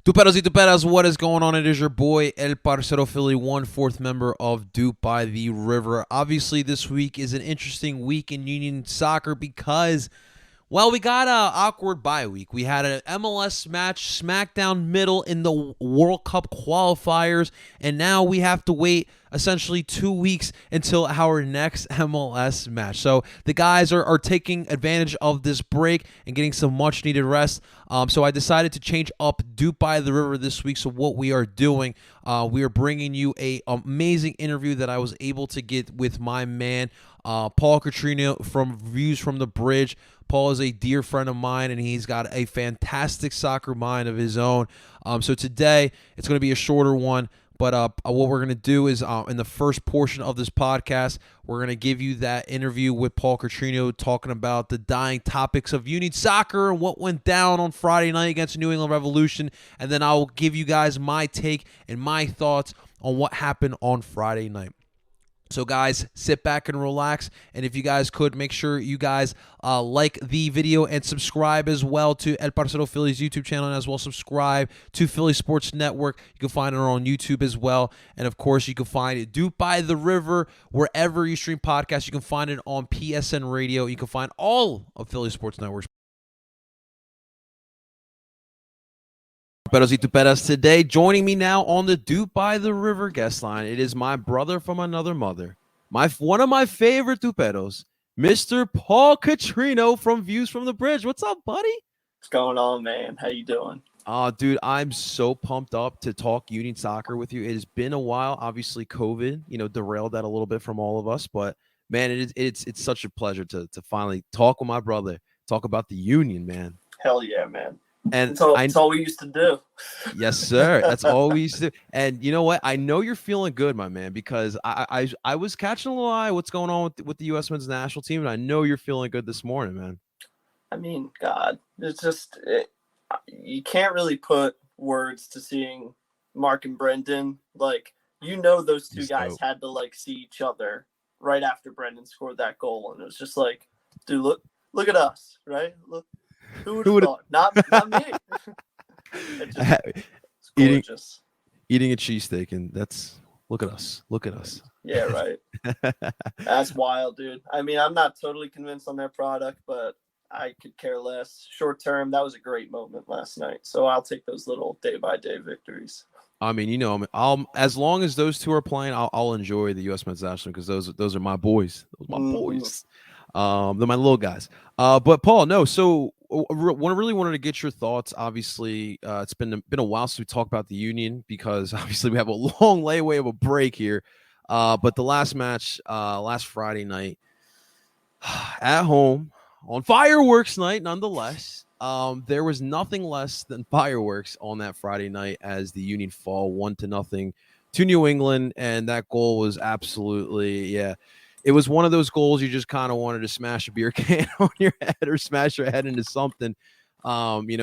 Tuperos y tuperas, what is going on? It is your boy, El Parcero Philly, 1/4 member of DOOP by the River. Obviously, this week is an interesting week in Union Soccer because, well, we got an awkward bye week. We had an MLS match, SmackDown middle in the World Cup qualifiers, and now we have to wait essentially 2 weeks until our next MLS match. So the guys are taking advantage of this break and getting some much needed rest. So I decided to change up Duke by the River this week. So what we are doing, we are bringing you a amazing interview that I was able to get with my man, Paul Catrino from Views from the Bridge. Paul is a dear friend of mine, and he's got a fantastic soccer mind of his own. So today, it's going to be a shorter one. But what we're going to do is in the first portion of this podcast, we're going to give you that interview with Paul Catrino talking about the dying topics of Union Soccer and what went down on Friday night against the New England Revolution. And then I'll give you guys my take and my thoughts on what happened on Friday night. So, guys, sit back and relax. And if you guys could, make sure you guys like the video and subscribe as well to El Parcero Philly's YouTube channel, and as well subscribe to Philly Sports Network. You can find it on YouTube as well. And, of course, you can find it Duke by the River wherever you stream podcasts. You can find it on PSN Radio. You can find all of Philly Sports Network's Tuperos y tuperas today. Joining me now on the Duke by the River guest line, it is my brother from another mother, one of my favorite tuperos, Mr. Paul Catrino from Views from the Bridge. What's up, buddy? What's going on, man? How you doing? Dude, I'm so pumped up to talk Union Soccer with you. It has been a while. Obviously, COVID, derailed that a little bit from all of us, but man, it's such a pleasure to finally talk with my brother, talk about the Union, man. Hell yeah, man. And it's all we used to do. Yes, sir. That's all we used to do. And you know what? I know you're feeling good, my man, because I was catching a little eye what's going on with the U.S. men's national team, and I know you're feeling good this morning, man. I mean, God, it's just you can't really put words to seeing Mark and Brendan. Like, those two guys had to see each other right after Brendan scored that goal, and it was just like, dude, look at us, right? Look. Who would have thought? Not me. It's gorgeous. Eating a cheesesteak, and look at us. Look at us. Yeah, right. That's wild, dude. I mean, I'm not totally convinced on their product, but I could care less. Short term, that was a great moment last night. So I'll take those little day-by-day victories. I mean, I'll as long as those two are playing, I'll enjoy the U.S. men's national because those are my boys. Those are my boys. They're my little guys. But Paul, no. So really wanted to get your thoughts. Obviously, it's been a while since we talked about the Union because obviously we have a long layaway of a break here. But the last match, last Friday night, at home on fireworks night, nonetheless. There was nothing less than fireworks on that Friday night as the Union fall 1-0 to New England, and that goal was absolutely, it was one of those goals you just kind of wanted to smash a beer can on your head or smash your head into something.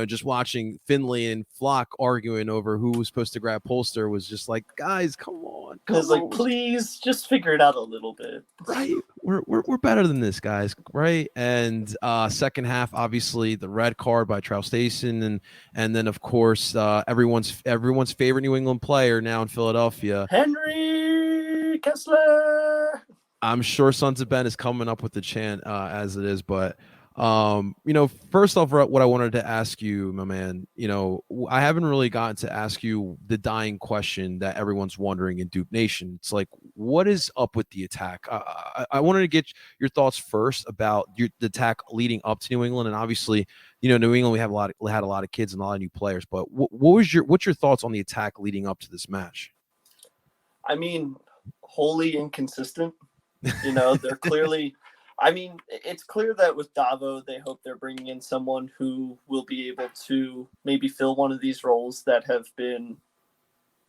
Just watching Finley and Flock arguing over who was supposed to grab Polster was just like, guys, come on. I was like, please just figure it out a little bit. Right. We're better than this, guys. Right. And second half, obviously the red card by Traustason and then of course everyone's favorite New England player now in Philadelphia, Henry Kessler. I'm sure Sons of Ben is coming up with the chant as it is, but first off, what I wanted to ask you, my man, I haven't really gotten to ask you the dying question that everyone's wondering in Duke Nation. It's like, what is up with the attack? I wanted to get your thoughts first about the attack leading up to New England, and obviously, New England we had a lot of kids and a lot of new players. But what's your thoughts on the attack leading up to this match? I mean, wholly inconsistent. They're clearly. I mean, it's clear that with Davo, they hope they're bringing in someone who will be able to maybe fill one of these roles that have been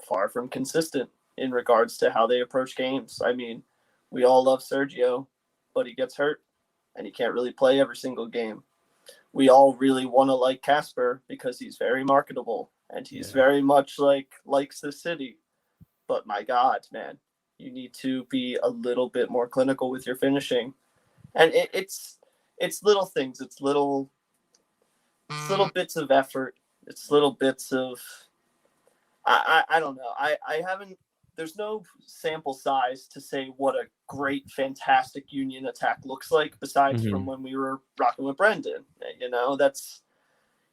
far from consistent in regards to how they approach games. I mean, we all love Sergio, but he gets hurt and he can't really play every single game. We all really want to like Casper because he's very marketable and he's very much likes the city. But my God, man, you need to be a little bit more clinical with your finishing. And it's little things. It's little bits of effort. It's little bits of I don't know. I haven't. There's no sample size to say what a great, fantastic Union attack looks like, besides from Hmm. when we were rocking with Brendan. That's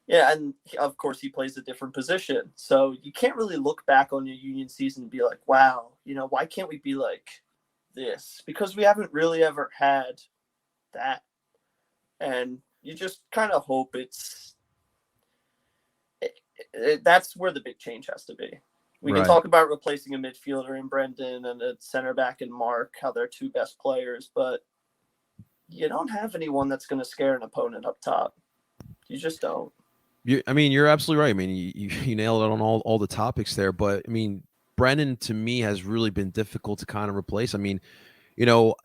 yeah, and of course he plays a different position, so you can't really look back on your Union season and be like, wow, why can't we be like this? Because we haven't really ever had that, and you just kind of hope that's where the big change has to be. We can Right. talk about replacing a midfielder in Brendan and a center back in Mark, how they're two best players, but you don't have anyone that's going to scare an opponent up top. You just don't. I mean, you're absolutely right. I mean, you nailed it on all the topics there. But I mean, Brennan to me has really been difficult to kind of replace. I mean, you know,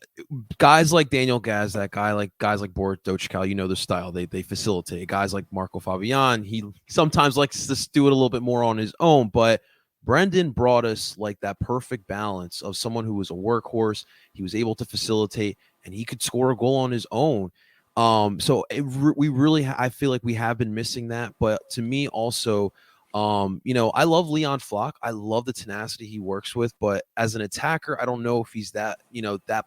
guys like Daniel Gaz, that guy like guys like Boris Dochkal, the style they facilitate. Guys like Marco Fabian, he sometimes likes to do it a little bit more on his own, but Brendan brought us like that perfect balance of someone who was a workhorse. He was able to facilitate and he could score a goal on his own. So we really, I feel like we have been missing that. But to me, also, I love Leon Flock. I love the tenacity he works with, but as an attacker, I don't know if he's that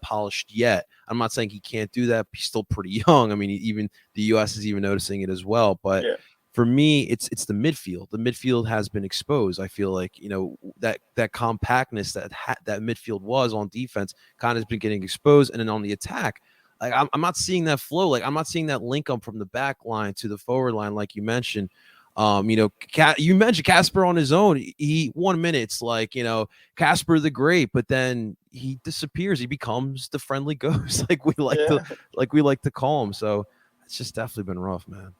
polished yet. I'm not saying he can't do that. He's still pretty young. I mean, even the U.S. is even noticing it as well. But Yeah. for me, it's the midfield. The midfield has been exposed. I feel like that compactness that midfield was on defense kind of has been getting exposed, and then on the attack. Like I'm not seeing that flow. Like I'm not seeing that link up from the back line to the forward line, like you mentioned. You mentioned Casper on his own. He 1 minute it's like Casper the Great, but then he disappears. He becomes the friendly ghost, Yeah. like we like to call him. So it's just definitely been rough, man.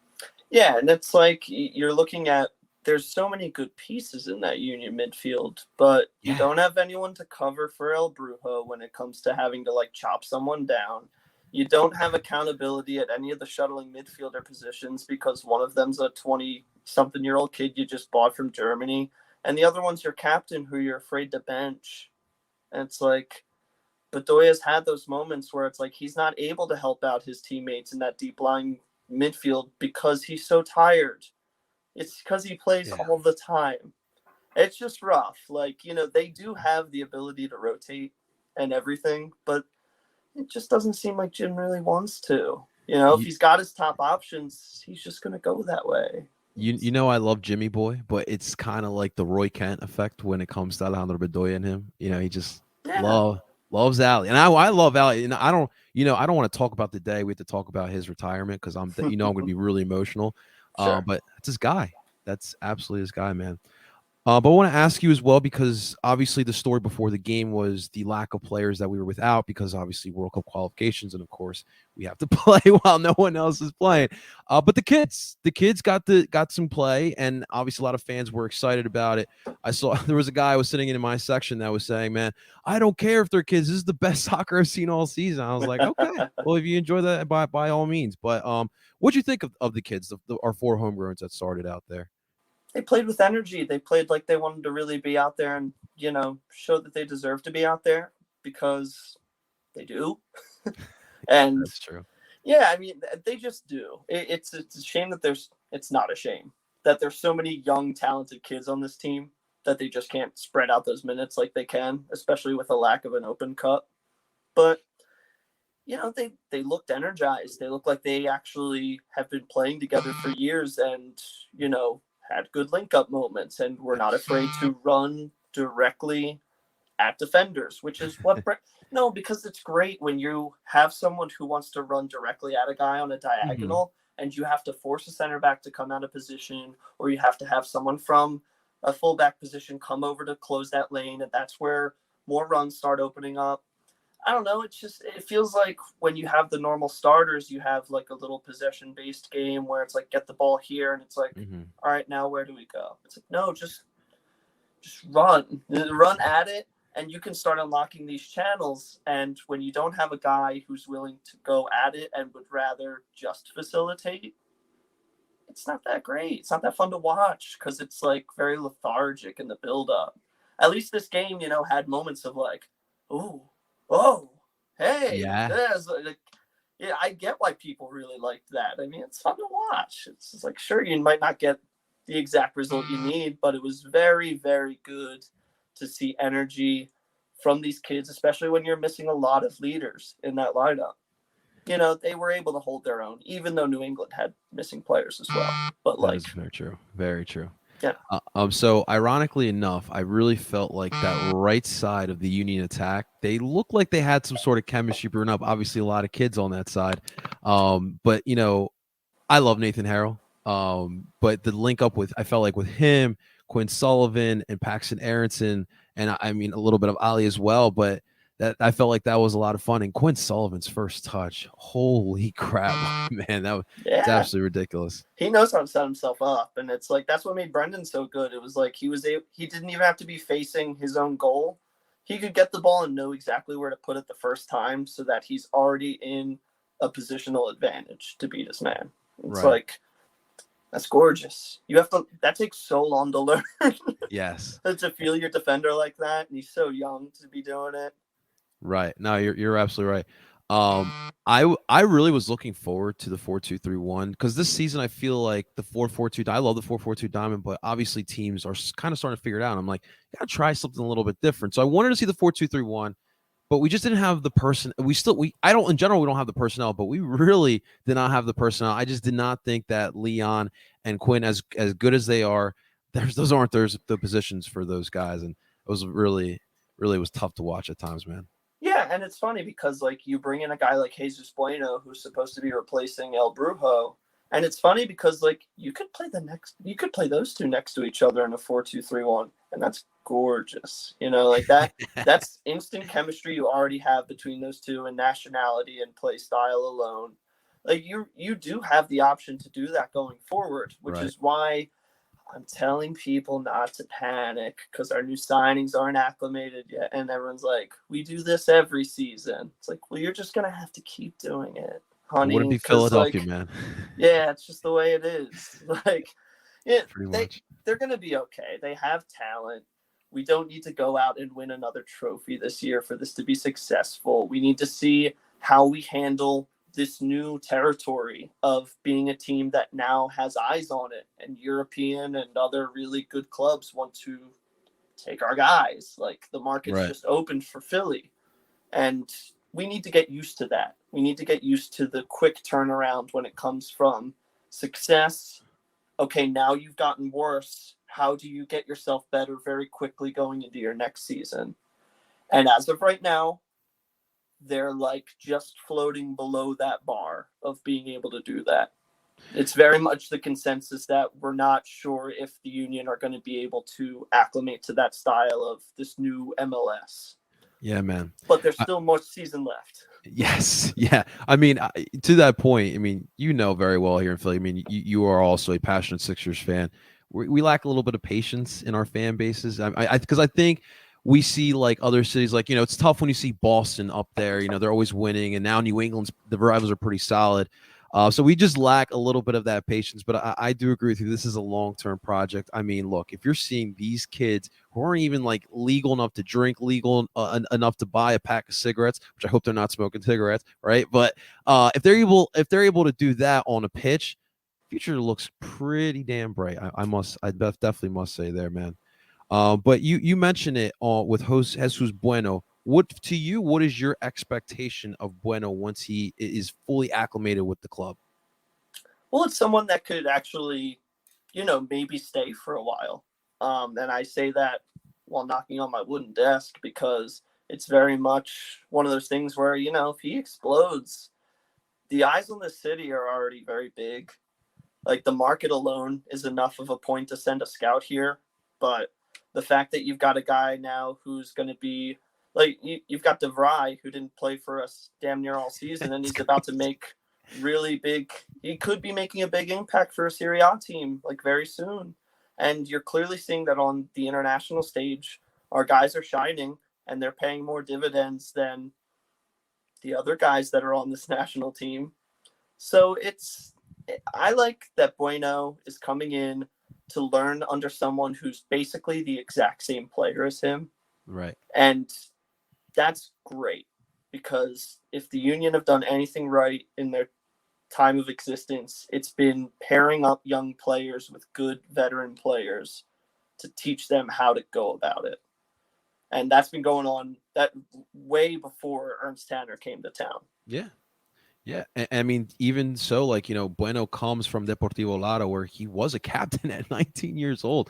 Yeah, and it's like you're looking at there's so many good pieces in that Union midfield, but you Yeah, don't have anyone to cover for El Brujo when it comes to having to like chop someone down. You don't have accountability at any of the shuttling midfielder positions because one of them's a 20-something-year-old kid you just bought from Germany, and the other one's your captain who you're afraid to bench. And it's like Bedoya's had those moments where it's like he's not able to help out his teammates in that deep lying midfield because he's so tired. It's because he plays yeah. all the time. It's just rough. Like, they do have the ability to rotate and everything, but it just doesn't seem like Jim really wants to. If You, he's got his top options, he's just going to go that way. I love Jimmy Boy, but it's kind of like the Roy Kent effect when it comes to Alejandro Bedoya and him. He just Yeah, loves Ali, and I love Ali, and I don't want to talk about the day. We have to talk about his retirement because I'm going to be really emotional. sure. But that's his guy. That's absolutely his guy, man. But I want to ask you as well because obviously the story before the game was the lack of players that we were without because obviously World Cup qualifications and of course we have to play while no one else is playing. But the kids got some play and obviously a lot of fans were excited about it. I saw there was a guy I was sitting in my section that was saying, "Man, I don't care if they're kids. This is the best soccer I've seen all season." I was like, "Okay, well if you enjoy that by all means." But what'd you think of the kids, our four homegrowns that started out there? They played with energy. They played like they wanted to really be out there and, show that they deserve to be out there because they do. And That's true. yeah, I mean, they just do. It's a shame that it's not a shame that there's so many young, talented kids on this team that they just can't spread out those minutes like they can, especially with a lack of an open cut. But they looked energized. They look like they actually have been playing together for years, and had good link up moments, and were not afraid to run directly at defenders, which is what no, because it's great when you have someone who wants to run directly at a guy on a Hmm. diagonal and you have to force a center back to come out of position, or you have to have someone from a fullback position come over to close that lane, and that's where more runs start opening up. I don't know. It feels like when you have the normal starters, you have like a little possession based game where it's like get the ball here, and it's like, Hmm. all right, now where do we go? It's like no, just run at it, and you can start unlocking these channels. And when you don't have a guy who's willing to go at it and would rather just facilitate, it's not that great. It's not that fun to watch because it's like very lethargic in the build up. At least this game, had moments of like, ooh, oh, hey, Yeah. there's like, yeah, I get why people really liked that. I mean, it's fun to watch. It's just like, sure, you might not get the exact result you need, but it was very, very good to see energy from these kids, especially when you're missing a lot of leaders in that lineup. They were able to hold their own, even though New England had missing players as well. But That is very true. Very true. yeah, So ironically enough, I really felt like that right side of the Union attack, they looked like they had some sort of chemistry brewing up. Obviously, a lot of kids on that side. But I love Nathan Harrell. But the link up I felt like with him, Quinn Sullivan, and Paxton Aronson, and I mean a little bit of Ali as well. But that I felt like that was a lot of fun. And Quinn Sullivan's first touch, holy crap, man, it's yeah, absolutely ridiculous. he knows how to set himself up, and it's like that's what made Brendan so good. It was like he didn't even have to be facing his own goal. He could get the ball and know exactly where to put it the first time, so that he's already in a positional advantage to beat his man. It's Right. like that's gorgeous. That takes so long to learn. Yes. To feel your defender like that, and he's so young to be doing it. Right. No, you're absolutely right. I really was looking forward to the 4-2-3-1 because this season I feel like the 4-4-2. I love the 4-4-2 diamond, but obviously teams are kind of starting to figure it out. I'm like, gotta try something a little bit different. So I wanted to see the 4-2-3-1, but we just didn't have the person. I don't in general we don't have the personnel, but we really did not have the personnel. I just did not think that Leon and Quinn, as good as they are, those aren't the positions for those guys, and it was really was tough to watch at times, man. Yeah, and it's funny because like you bring in a guy like Jesus Bueno who's supposed to be replacing El Brujo, and it's funny because like you could play those two next to each other in a 4-2-3-1, and that's gorgeous. Like that that's instant chemistry you already have between those two, and nationality and play style alone. Like you do have the option to do that going forward, which Right. is why I'm telling people not to panic because our new signings aren't acclimated yet. And everyone's like, we do this every season. It's like, well, you're just going to have to keep doing it, honey. It wouldn't be Because, Philadelphia, like, man. yeah, it's just the way it is. Like, Pretty much. they're going to be okay. They have talent. We don't need to go out and win another trophy this year for this to be successful. We need to see how we handle this new territory of being a team that now has eyes on it, and European and other really good clubs want to take our guys. Like the market's Right. just opened for Philly, and we need to get used to that. We need to get used to the quick turnaround when it comes from success. Okay, now you've gotten worse. How do you get yourself better very quickly going into your next season? And as of right now, they're like just floating below that bar of being able to do that. It's very much the consensus that we're not sure if the Union are going to be able to acclimate to that style of this new MLS. Yeah, man. But there's still more season left. Yes. Yeah. I mean, to that point, I mean, very well here in Philly. I mean, you are also a passionate Sixers fan. We lack a little bit of patience in our fan bases. Because I think we see like other cities, like, it's tough when you see Boston up there, they're always winning. And now New England's, the rivals are pretty solid. So we just lack a little bit of that patience. But I do agree with you. This is a long-term project. I mean, look, if you're seeing these kids who aren't even like legal enough to drink, legal enough to buy a pack of cigarettes, which I hope they're not smoking cigarettes, right? But if they're able to do that on a pitch, future looks pretty damn bright. I definitely must say there, man. But you mentioned it with Jesus Bueno. What is your expectation of Bueno once he is fully acclimated with the club? Well, it's someone that could actually, maybe stay for a while. And I say that while knocking on my wooden desk because it's very much one of those things where, if he explodes, the eyes on the city are already very big. Like the market alone is enough of a point to send a scout here. But the fact that you've got a guy now who's going to be like, you've got DeVry who didn't play for us damn near all season, and he's about to make really big. He could be making a big impact for a Serie A team like very soon. And you're clearly seeing that on the international stage, our guys are shining and they're paying more dividends than the other guys that are on this national team. So I like that Bueno is coming in to learn under someone who's basically the exact same player as him. Right. And that's great because if the Union have done anything right in their time of existence, it's been pairing up young players with good veteran players to teach them how to go about it. And that's been going on that way before Ernst Tanner came to town. Yeah. Yeah. I mean, even so, like, Bueno comes from Deportivo Lara, where he was a captain at 19 years old.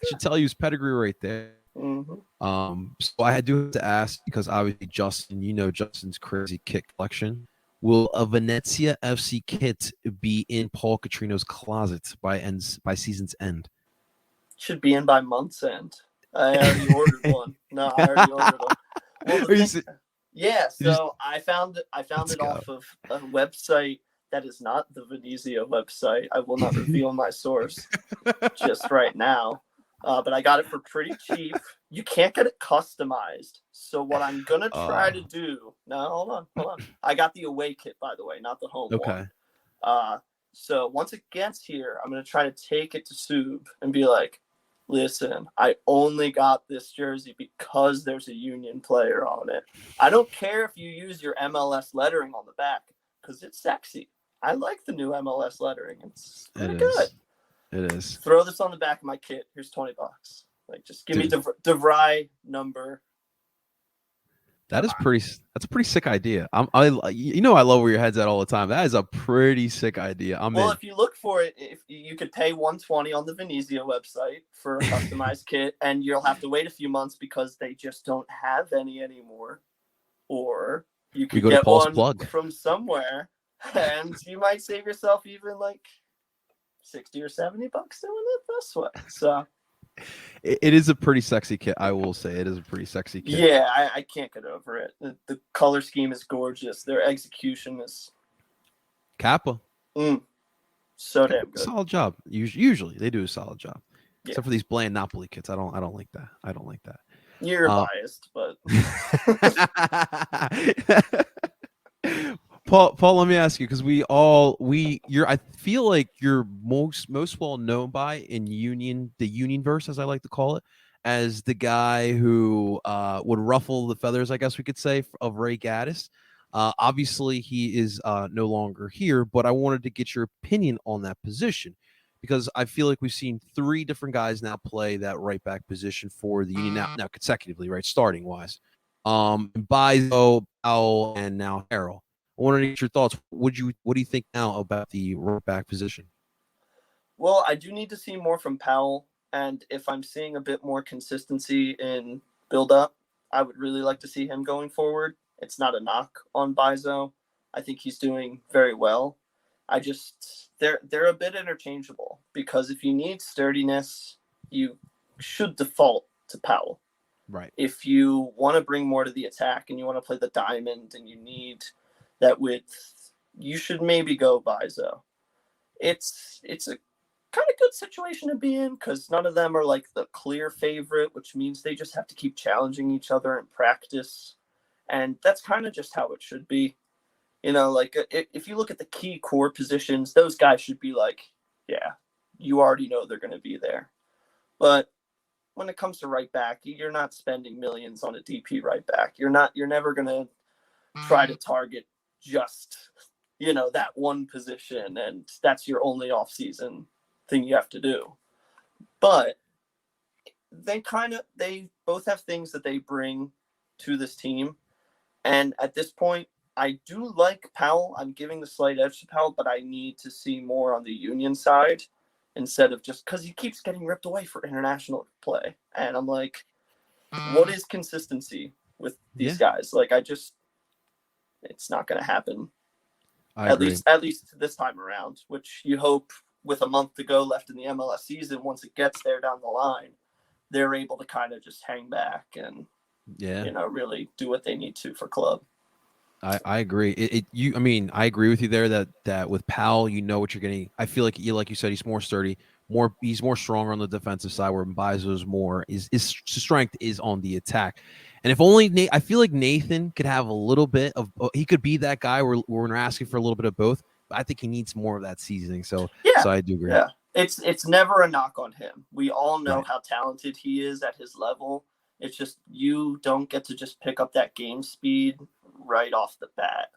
I should tell you his pedigree right there. So I do have to ask, because obviously Justin's crazy kit collection. Will a Venezia FC kit be in Paul Catrino's closet by season's end? Should be in by month's end. I already ordered one. No, I already ordered one. Well, yeah, so I found it off of a website that is not the Venezia website. I will not reveal my source just right now. But I got it for pretty cheap. You can't get it customized. So what I'm going to try to do... No, hold on. I got the away kit, by the way, not the home one. So once it gets here, I'm going to try to take it to Sub and be like, listen, I only got this jersey because there's a Union player on it. I don't care if you use your MLS lettering on the back because it's sexy. I like the new MLS lettering. It's pretty good. It is. Throw this on the back of my kit. Here's $20. Like, just give me De Vrij number. That's a pretty sick idea. I love where your head's at all the time. That is a pretty sick idea. If you look for it, if you could pay $120 on the Venezia website for a customized kit, and you'll have to wait a few months because they just don't have any anymore. Or you could get one from somewhere, and you might save yourself even like $60 or $70 doing it this way. So it is a pretty sexy kit. I will say it is a pretty sexy kit. Yeah, I can't get over it. The color scheme is gorgeous. Their execution is Kappa. So damn good. Solid job. Usually they do a solid job. Yeah. Except for these bland Napoli kits. I don't like that. You're biased, but Paul, let me ask you, because I feel like you're most well known by in the Union verse, as I like to call it, as the guy who would ruffle the feathers, I guess we could say, of Ray Gaddis. Obviously, he is no longer here, but I wanted to get your opinion on that position, because I feel like we've seen three different guys now play that right back position for the Union now consecutively, right, starting wise. Bizo, Powell, and now Harrell. I wanted to get your thoughts. What do you think now about the right back position? Well, I do need to see more from Powell, and if I'm seeing a bit more consistency in build-up, I would really like to see him going forward. It's not a knock on Bizo. I think he's doing very well. They're a bit interchangeable, because if you need sturdiness, you should default to Powell. Right. If you want to bring more to the attack and you want to play the diamond and you need that width, you should maybe go Bizo. It's a kind of good situation to be in, because none of them are like the clear favorite, which means they just have to keep challenging each other in practice. And that's kind of just how it should be. Like if you look at the key core positions, those guys should be like, yeah, you already know they're going to be there. But when it comes to right back, you're not spending millions on a DP right back. You're never going to try to target just, that one position, and that's your only off-season thing you have to do. But they both have things that they bring to this team. And at this point, I do like Powell. I'm giving the slight edge to Powell, but I need to see more on the Union side instead of just because he keeps getting ripped away for international play. And I'm like, what is consistency with these guys? Like, it's not going to happen. At least this time around, which you hope with a month to go left in the MLS season, once it gets there down the line, they're able to kind of just hang back and, really do what they need to for club. I agree. I agree with you there that with Powell, you know what you're getting. I feel like you said, he's more sturdy, he's more stronger on the defensive side, where Mbizo's more his strength is on the attack. And if only I feel like Nathan could have a little bit of, he could be that guy where we're asking for a little bit of both. But I think he needs more of that seasoning. So I do agree. Yeah, it's never a knock on him. We all know how talented he is at his level. It's just you don't get to just pick up that game speed right off the bat.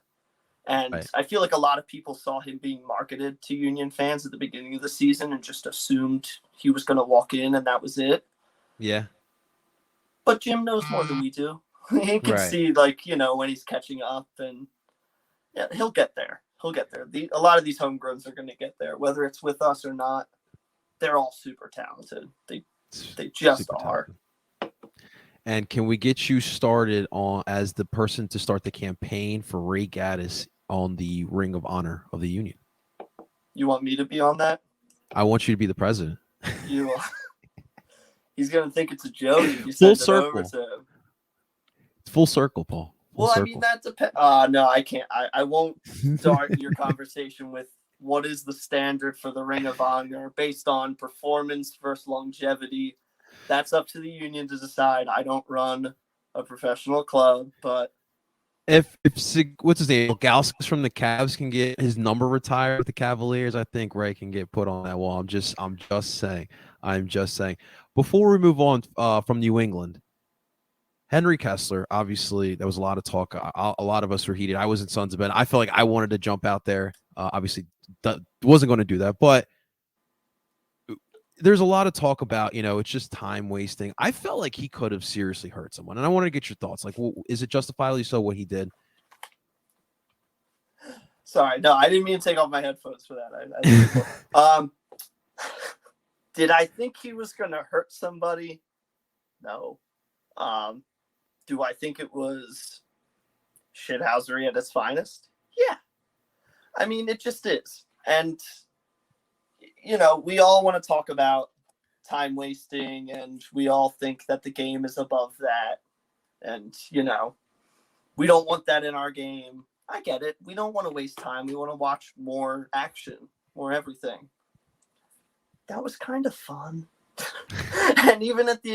And Right. I feel like a lot of people saw him being marketed to Union fans at the beginning of the season and just assumed he was going to walk in and that was it. Yeah. But Jim knows more than we do. He can Right. see, like, when he's catching up, and yeah, he'll get there. He'll get there. A lot of these homegrowns are going to get there, whether it's with us or not. They're all super talented. They just Super are. talented. And can we get you started on as the person to start the campaign for Ray Gaddis on the Ring of Honor of the Union? You want me to be on that? I want you to be the president. You. He's going to think it's a joke if you Full send it over circle. to him. It's full circle, Paul. Full Well, I circle. mean, that depends. No, I can't. I won't start your conversation with what is the standard for the Ring of Honor based on performance versus longevity. That's up to the union to decide. I don't run a professional club, but if what's his name, Gauskas from the Cavs can get his number retired with the Cavaliers, I think Ray can get put on that wall. I'm just saying. I'm just saying. Before we move on from New England, Henry Kessler, obviously, there was a lot of talk. A lot of us were heated. I was in Sons of Ben. I felt like I wanted to jump out there. Obviously, wasn't going to do that. But there's a lot of talk about, it's just time wasting. I felt like he could have seriously hurt someone. And I want to get your thoughts. Like, is it justifiably so what he did? sorry, no, I didn't mean to take off my headphones for that. Did I think he was going to hurt somebody? No. Do I think it was shithousery at its finest? Yeah. I mean, it just is. And, we all want to talk about time wasting, and we all think that the game is above that. And, we don't want that in our game. I get it. We don't want to waste time. We want to watch more action, more everything. That was kind of fun. and even at the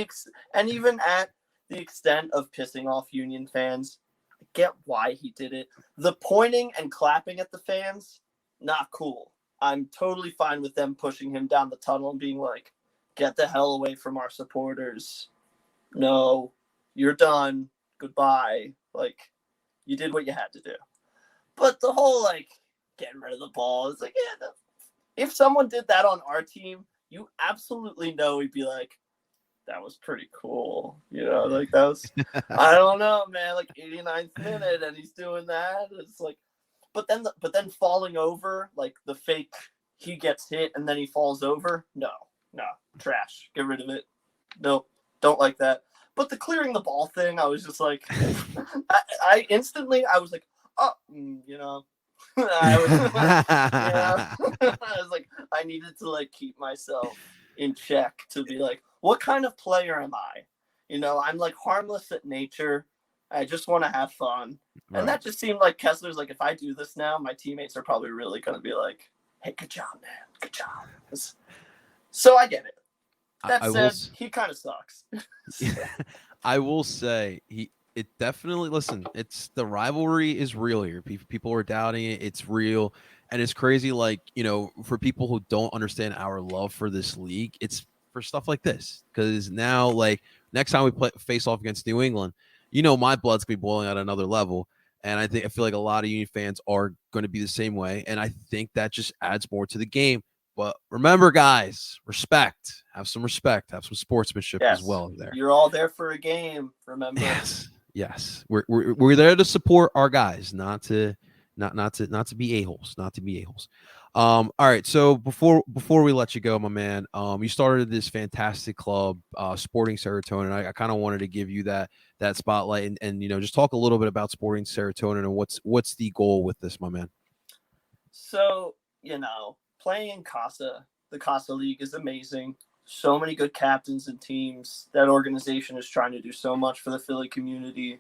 extent of pissing off Union fans, I get why he did it. The pointing and clapping at the fans, not cool. I'm totally fine with them pushing him down the tunnel and being like, get the hell away from our supporters. No, you're done. Goodbye. Like, you did what you had to do. But the whole, getting rid of the ball, it's like, yeah, if someone did that on our team, you absolutely know he'd be like, that was pretty cool. That was, I don't know, man, 89th minute and he's doing that. It's like, but then falling over, the fake, he gets hit and then he falls over. No, trash. Get rid of it. Nope, don't like that. But the clearing the ball thing, I was just like, I instantly, I was like, oh, I was like, I needed to keep myself in check to be like, what kind of player am I? I'm harmless at nature. I just want to have fun. Right. And that just seemed like Kessler's like, if I do this now, my teammates are probably really going to be like, hey, good job, man. Good job. So I get it. That said, he kind of sucks. I will say it definitely, listen, it's the rivalry is real here. People are doubting it. It's real. And it's crazy. For people who don't understand our love for this league, it's for stuff like this. Because now, next time we face off against New England, my blood's going to be boiling at another level. And I feel like a lot of Union fans are going to be the same way. And I think that just adds more to the game. But remember, guys, respect. Have some respect. Have some sportsmanship as well there. You're all there for a game, remember? Yes. We're there to support our guys, not to be a-holes, All right. So before we let you go, my man, you started this fantastic club, Sporting Serotonin. I kind of wanted to give you that spotlight and just talk a little bit about Sporting Serotonin and what's the goal with this, my man. So, playing in the Casa League is amazing. So many good captains and teams. That organization is trying to do so much for the Philly community.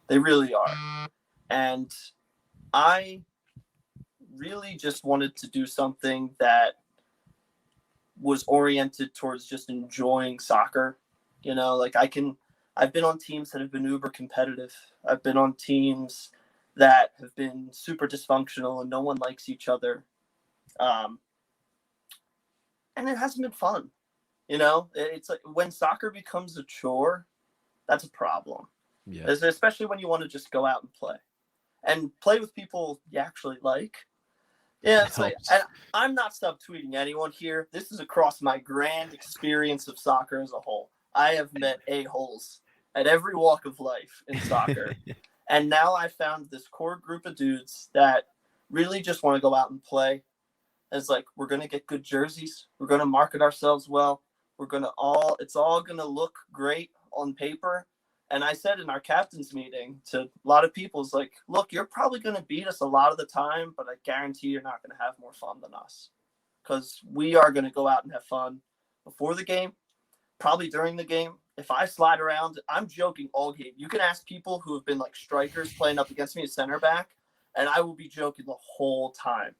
They really are. And I really just wanted to do something that was oriented towards just enjoying soccer. I've been on teams that have been uber competitive. I've been on teams that have been super dysfunctional and no one likes each other. And it hasn't been fun. It's like when soccer becomes a chore, that's a problem. Yeah. Especially when you want to just go out and play. and play with people you actually like. Yeah, It it's like, helps. and I'm not subtweeting anyone here. This is across my grand experience of soccer as a whole. I have met a-holes at every walk of life in soccer. And now I found this core group of dudes that really just want to go out and play. It's like, we're going to get good jerseys. We're going to market ourselves well. It's all going to look great on paper. And I said in our captain's meeting to a lot of people, it's like, look, you're probably going to beat us a lot of the time, but I guarantee you're not going to have more fun than us, because we are going to go out and have fun before the game, probably during the game. If I slide around, I'm joking all game. You can ask people who have been like strikers playing up against me as center back, and I will be joking the whole time.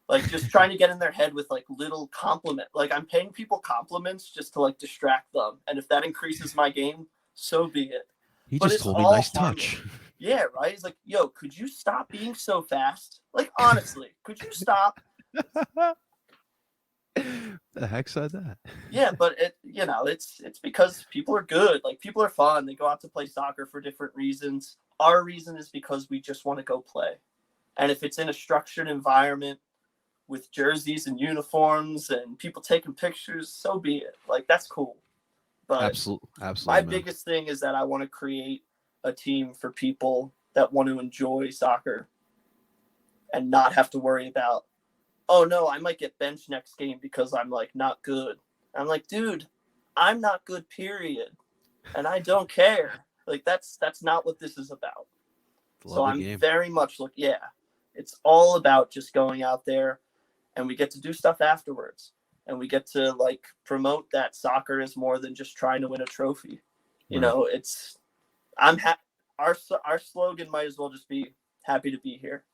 Like, just trying to get in their head with like little compliment. Like, I'm paying people compliments just to like distract them. And if that increases my game, so be it. He But just it's told me all nice harmless. touch. Yeah, right? It's like, yo, could you stop being so fast? Like, honestly, could you stop? The heck said that? Yeah, but it's because people are good. Like, people are fun. They go out to play soccer for different reasons. Our reason is because we just want to go play. And if it's in a structured environment with jerseys and uniforms and people taking pictures, so be it. Like, that's cool. But Absolutely, my man. biggest thing is that I want to create a team for people that want to enjoy soccer and not have to worry about, oh no, I might get benched next game because I'm like not good. I'm like, dude, I'm not good, period. And I don't care. Like, that's not what this is about. Love So the I'm game. very much like, yeah, it's all about just going out there, and we get to do stuff afterwards, and we get to like promote that soccer is more than just trying to win a trophy. You Right. know, our slogan might as well just be happy to be here,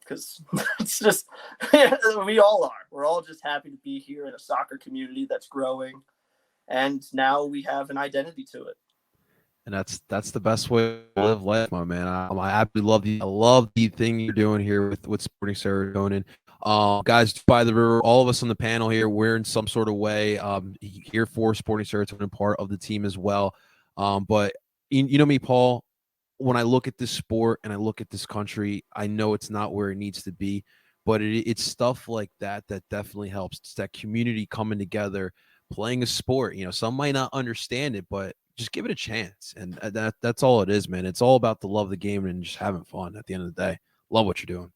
because it's just we all are. We're all just happy to be here in a soccer community that's growing, and now we have an identity to it. And that's the best way to live life, my man. I absolutely love the thing you're doing here with Sporting Serotonin. Guys by the river, all of us on the panel here, we're in some sort of way here for Sporting Serotonin, part of the team as well. But you know me, Paul, when I look at this sport and I look at this country, I know it's not where it needs to be, but it's stuff like that that definitely helps. It's that community coming together, playing a sport. You know, some might not understand it, but just give it a chance. And that's all it is, man. It's all about the love of the game and just having fun at the end of the day. Love what you're doing.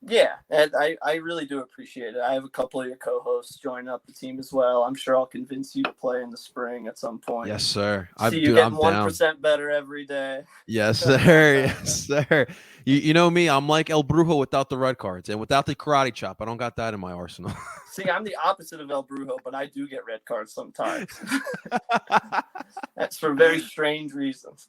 Yeah, and I really do appreciate it. I have a couple of your co-hosts joining up the team as well. I'm sure I'll convince you to play in the spring at some point. Yes, sir. See you getting 1% better every day. Yes, sir. Yes, sir. You know me, I'm like El Brujo without the red cards and without the karate chop. I don't got that in my arsenal. See, I'm the opposite of El Brujo, but I do get red cards sometimes. That's for very strange reasons.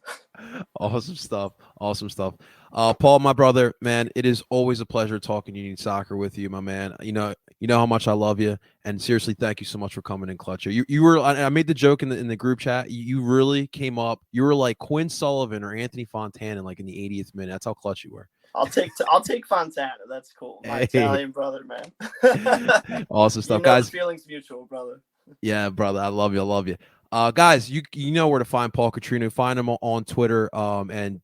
Awesome stuff. Awesome stuff. Paul, my brother, man, it is always a pleasure talking Union Soccer with you, my man. You know how much I love you, and seriously, thank you so much for coming in, Clutcher. You were. I made the joke in the group chat. You really came up. You were like Quinn Sullivan or Anthony Fontana, like in the 80th minute. That's how clutch you were. I'll take Fontana. That's cool. My Italian brother, man. Awesome stuff, guys. The feelings mutual, brother. Yeah, brother. I love you. I love you. Guys, you know where to find Paul Catrino. Find him on Twitter. And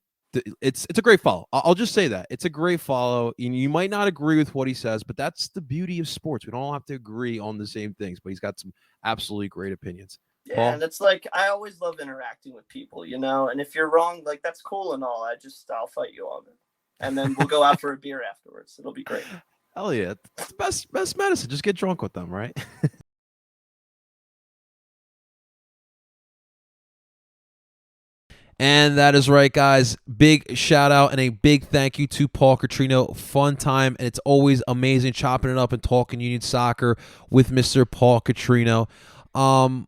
it's a great follow. I'll just say that it's a great follow. You might not agree with what he says, but that's the beauty of sports. We don't all have to agree on the same things, but he's got some absolutely great opinions. Yeah, Paul? And it's like, I always love interacting with people, and if you're wrong, like, that's cool and all. I'll fight you on it, and then we'll go out for a beer afterwards. It'll be great. Hell yeah, it's the best medicine. Just get drunk with them, right? And that is right, guys. Big shout out and a big thank you to Paul Catrino. Fun time, and it's always amazing chopping it up and talking Union Soccer with Mr. Paul Catrino.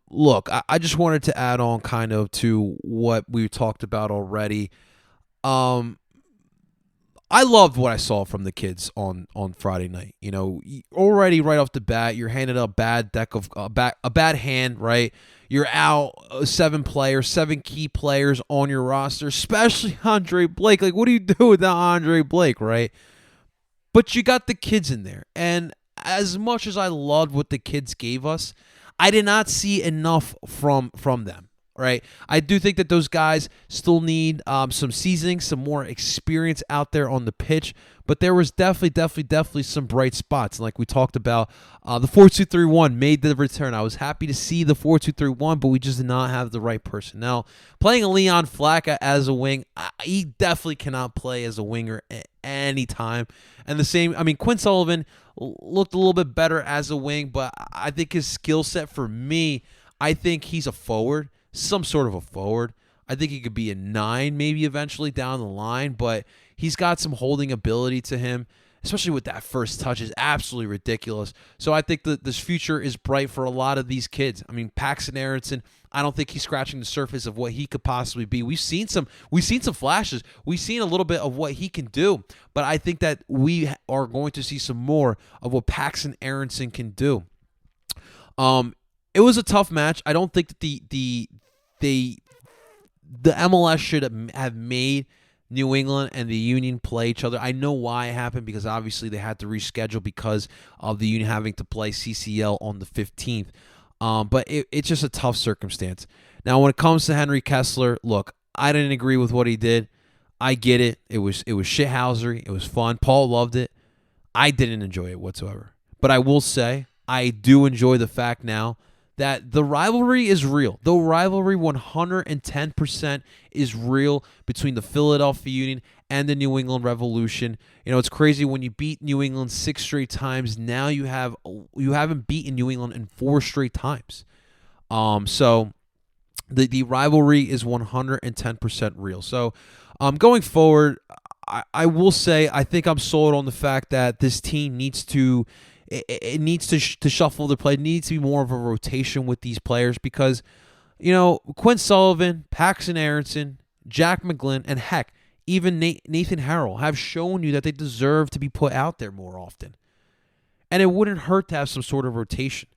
Look, I just wanted to add on kind of to what we talked about already. I loved what I saw from the kids on Friday night. Already right off the bat, you're handed a bad deck of a bad hand, right? You're out 7 key players on your roster, especially Andre Blake. Like, what do you do without Andre Blake, right? But you got the kids in there, and as much as I loved what the kids gave us, I did not see enough from them. right? I do think that those guys still need some seasoning, some more experience out there on the pitch. But there was definitely some bright spots. And like we talked about, the 4-2-3-1 made the return. I was happy to see the 4-2-3-1, but we just did not have the right personnel. Playing a Leon Flacca as a wing, he definitely cannot play as a winger at any time. And the same, I mean, Quinn Sullivan looked a little bit better as a wing, but I think his skill set for me, I think he's a forward, some sort of a forward. I think he could be a 9 maybe eventually down the line, but he's got some holding ability to him, especially with that first touch is absolutely ridiculous. So I think that this future is bright for a lot of these kids. I mean, Paxton Aronson, I don't think he's scratching the surface of what he could possibly be. We've seen some flashes. We've seen a little bit of what he can do, but I think that we are going to see some more of what Paxton Aronson can do. It was a tough match. I don't think that the MLS should have made New England and the Union play each other. I know why it happened, because obviously they had to reschedule because of the Union having to play CCL on the 15th. But it's just a tough circumstance. Now, when it comes to Henry Kessler, look, I didn't agree with what he did. I get it. It was shithousery. It was fun. Paul loved it. I didn't enjoy it whatsoever. But I will say I do enjoy the fact now that the rivalry is real. The rivalry 110% is real between the Philadelphia Union and the New England Revolution. You know, it's crazy when you beat New England 6 straight times. Now you haven't beaten New England in 4 straight times. So the rivalry is 110% real. So going forward, I will say I think I'm sold on the fact that this team needs to. It needs to shuffle the play. It needs to be more of a rotation with these players because, you know, Quinn Sullivan, Paxton Aronson, Jack McGlynn, and heck, even Nathan Harrell have shown you that they deserve to be put out there more often. And it wouldn't hurt to have some sort of rotation.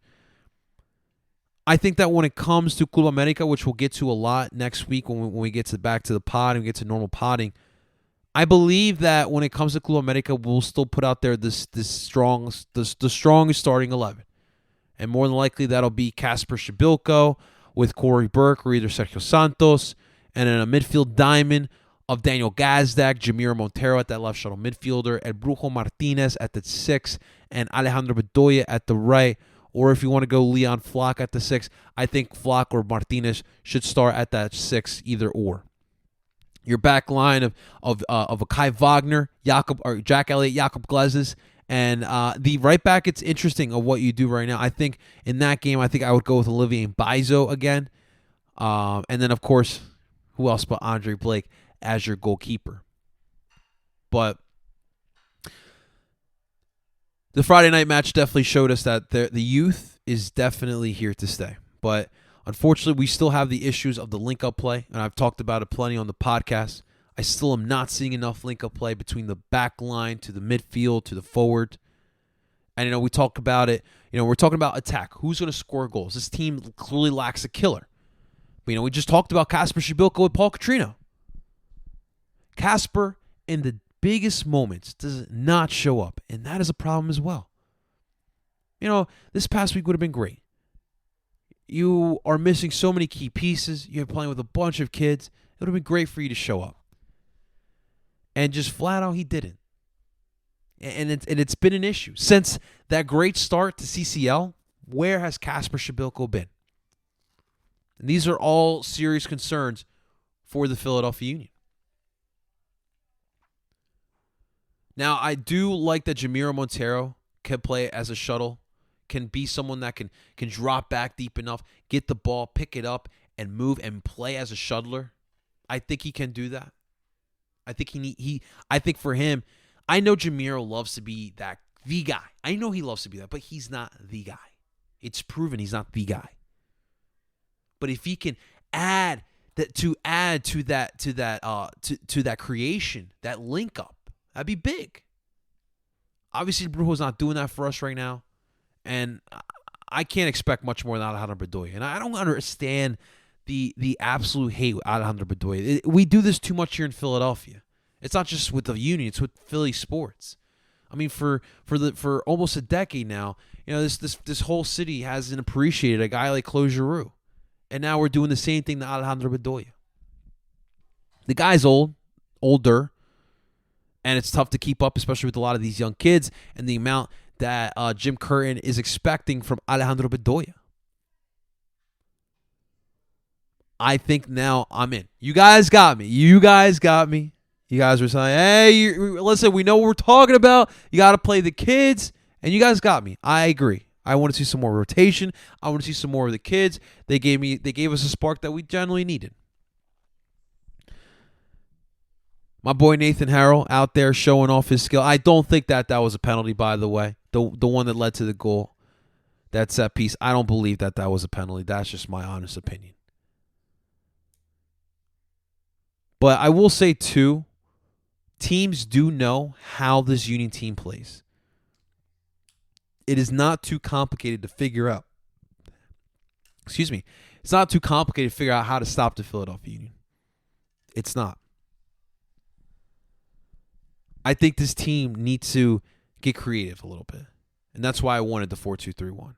I think that when it comes to Club America, which we'll get to a lot next week when we get back to the pod and we get to normal podding, I believe that when it comes to Club America, we'll still put out there the strongest starting 11. And more than likely, that'll be Kasper Shabilko with Corey Burke or either Sergio Santos. And then a midfield diamond of Daniel Gazdag, Jamiro Montero at that left shuttle midfielder, and Brujo Martinez at the 6, and Alejandro Bedoya at the right. Or if you want to go Leon Flock at the 6, I think Flock or Martinez should start at that 6, either or. Your back line of a Kai Wagner, Jack Elliott, Jakob Glezes, and the right back. It's interesting of what you do right now. I think in that game, I would go with Olivier Mbaizo again, and then of course, who else but Andre Blake as your goalkeeper. But the Friday night match definitely showed us that the youth is definitely here to stay, but. Unfortunately, we still have the issues of the link-up play, and I've talked about it plenty on the podcast. I still am not seeing enough link-up play between the back line to the midfield to the forward. And, you know, we talk about it. You know, we're talking about attack. Who's going to score goals? This team clearly lacks a killer. But, you know, we just talked about Kasper Shabilko with Paul Catrino. Kasper, in the biggest moments, does not show up, and that is a problem as well. You know, this past week would have been great. You are missing so many key pieces. You're playing with a bunch of kids. It would have been great for you to show up. And just flat out, he didn't. And it's been an issue. Since that great start to CCL, where has Kasper Shabilko been? And these are all serious concerns for the Philadelphia Union. Now, I do like that Jamiro Montero can play as a shuttle. Can be someone that can drop back deep enough, get the ball, pick it up, and move and play as a shuttler. I think he can do that. I think I think for him, I know Jamiro loves to be the guy. I know he loves to be that, but he's not the guy. It's proven he's not the guy. But if he can add to that creation, that link up, that'd be big. Obviously, Brujo's not doing that for us right now. And I can't expect much more than Alejandro Bedoya. And I don't understand the absolute hate with Alejandro Bedoya. We do this too much here in Philadelphia. It's not just with the Union, it's with Philly sports. I mean, for almost a decade now, you know, this whole city hasn't appreciated a guy like Claude Giroux. And now we're doing the same thing to Alejandro Bedoya. The guy's older, and it's tough to keep up, especially with a lot of these young kids and the amount that Jim Curtin is expecting from Alejandro Bedoya. I think now I'm in. You guys got me. You guys were saying, hey, listen, we know what we're talking about. You got to play the kids, and you guys got me. I agree. I want to see some more rotation. I want to see some more of the kids. They gave us a spark that we generally needed. My boy Nathan Harrell out there showing off his skill. I don't think that was a penalty, by the way. The one that led to the goal, that set piece. I don't believe that was a penalty. That's just my honest opinion. But I will say, too, teams do know how this Union team plays. It is not too complicated to figure out. Excuse me. It's not too complicated to figure out how to stop the Philadelphia Union. It's not. I think this team needs to get creative a little bit. And that's why I wanted the 4-2-3-1.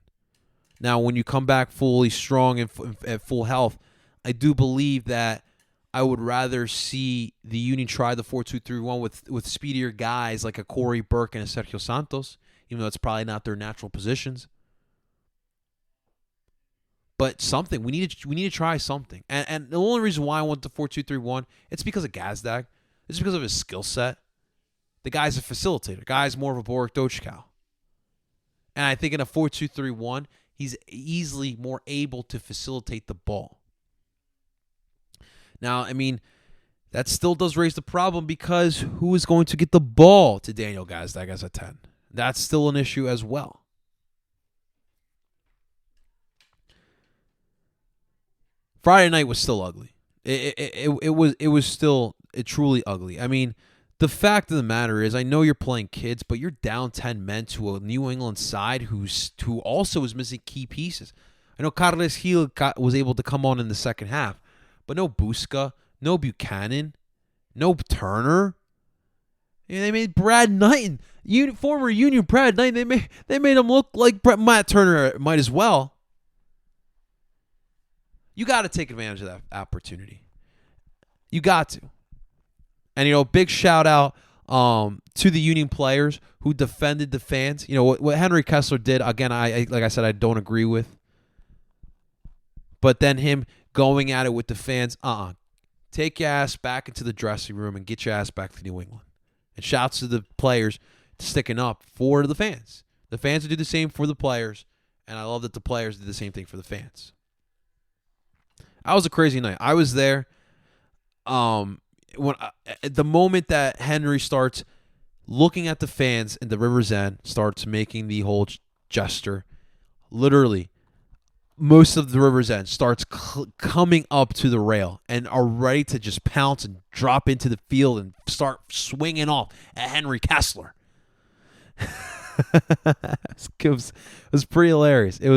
Now, when you come back fully strong and at full health, I do believe that I would rather see the Union try the 4-2-3-1 with speedier guys like a Corey Burke and a Sergio Santos, even though it's probably not their natural positions. But something, we need to try something. And the only reason why I want the 4-2-3-1, it's because of Gazdag. It's because of his skill set. The guy's a facilitator. The guy's more of a Borek Dochkow. And I think in a 4-2-3-1, he's easily more able to facilitate the ball. Now, I mean, that still does raise the problem because who is going to get the ball to Daniel Gazdag as a 10? That's still an issue as well. Friday night was still ugly. It was still truly ugly. I mean, the fact of the matter is, I know you're playing kids, but you're down 10 men to a New England side who also is missing key pieces. I know Carles Gil was able to come on in the second half, but no Busca, no Buchanan, no Turner. And they made Brad Knighton, former Union Brad Knighton, they made him look like Matt Turner might as well. You got to take advantage of that opportunity. You got to. And, big shout out to the Union players who defended the fans. What Henry Kessler did, again, like I said, I don't agree with. But then him going at it with the fans, take your ass back into the dressing room and get your ass back to New England. And shouts to the players sticking up for the fans. The fans would do the same for the players, and I love that the players did the same thing for the fans. That was a crazy night. I was there. At the moment that Henry starts looking at the fans in the River's End, starts making the whole gesture, literally, most of the River's End starts coming up to the rail and are ready to just pounce and drop into the field and start swinging off at Henry Kessler. It was pretty hilarious. It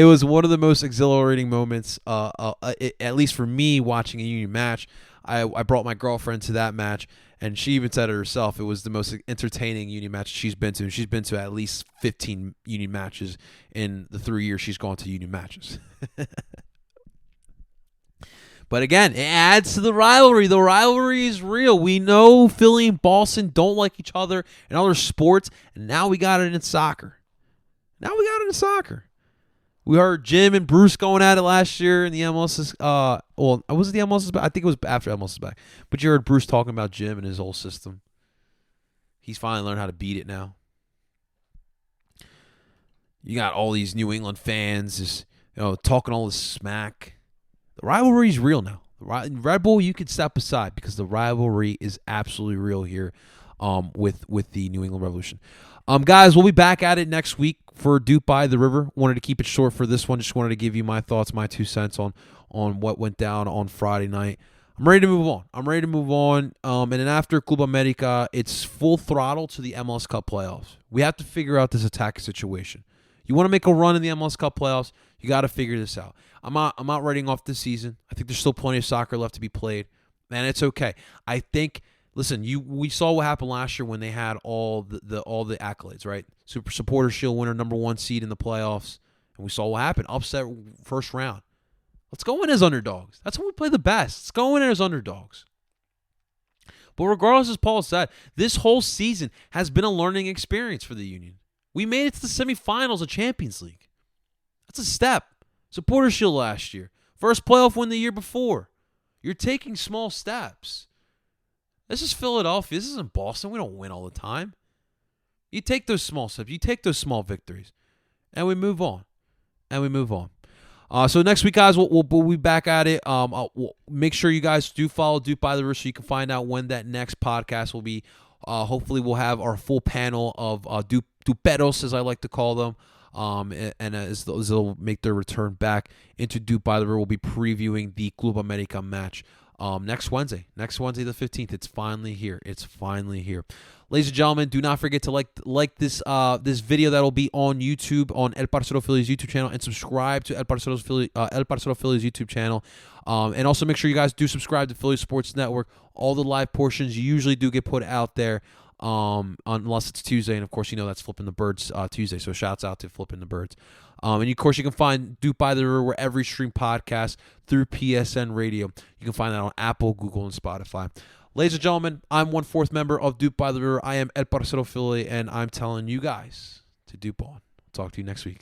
was one of the most exhilarating moments, at least for me, watching a Union match. I brought my girlfriend to that match, and she even said it herself. It was the most entertaining Union match she's been to. She's been to at least 15 Union matches in the 3 years she's gone to Union matches. But again, it adds to the rivalry. The rivalry is real. We know Philly and Boston don't like each other in other sports, and now we got it in soccer. We heard Jim and Bruce going at it last year in the MLS. Was it the MLS back? I think it was after MLS is back. But you heard Bruce talking about Jim and his whole system. He's finally learned how to beat it now. You got all these New England fans just, talking all this smack. The rivalry is real now. Red Bull, you can step aside because the rivalry is absolutely real here with the New England Revolution. Guys, we'll be back at it next week for DOOP by the River. Wanted to keep it short for this one. Just wanted to give you my thoughts, my 2 cents on what went down on Friday night. I'm ready to move on. And then after Club America, it's full throttle to the MLS Cup playoffs. We have to figure out this attack situation. You want to make a run in the MLS Cup playoffs, you got to figure this out. I'm not writing off this season. I think there's still plenty of soccer left to be played, and it's okay. I think. Listen, we saw what happened last year when they had all the accolades, right? Super Supporter Shield winner, #1 seed in the playoffs, and we saw what happened. Upset first round. Let's go in as underdogs. That's when we play the best. Let's go in as underdogs. But regardless, as Paul said, this whole season has been a learning experience for the Union. We made it to the semifinals of Champions League. That's a step. Supporter Shield last year. First playoff win the year before. You're taking small steps. This is Philadelphia. This isn't Boston. We don't win all the time. You take those small steps. You take those small victories. And we move on. So next week, guys, we'll be back at it. We'll make sure you guys do follow Duke by the River so you can find out when that next podcast will be. Hopefully, we'll have our full panel of Duperos, as I like to call them. And as they'll make their return back into Duke by the River, we'll be previewing the Club America match next Wednesday the 15th. It's finally here. Ladies and gentlemen, do not forget to like this video that'll be on YouTube on El Parcero Phillies YouTube channel, and subscribe to El Parcero Phillies YouTube channel. And also make sure you guys do subscribe to Philly Sports Network. All the live portions usually do get put out there. Unless it's Tuesday, and of course, that's Flipping the Birds Tuesday, so shouts out to Flipping the Birds. And of course, you can find Duke by the River wherever you stream podcasts through PSN Radio. You can find that on Apple, Google, and Spotify. Ladies and gentlemen, I'm 1/4 member of Duke by the River. I am El Parcero Philly, and I'm telling you guys to Duke on. Talk to you next week.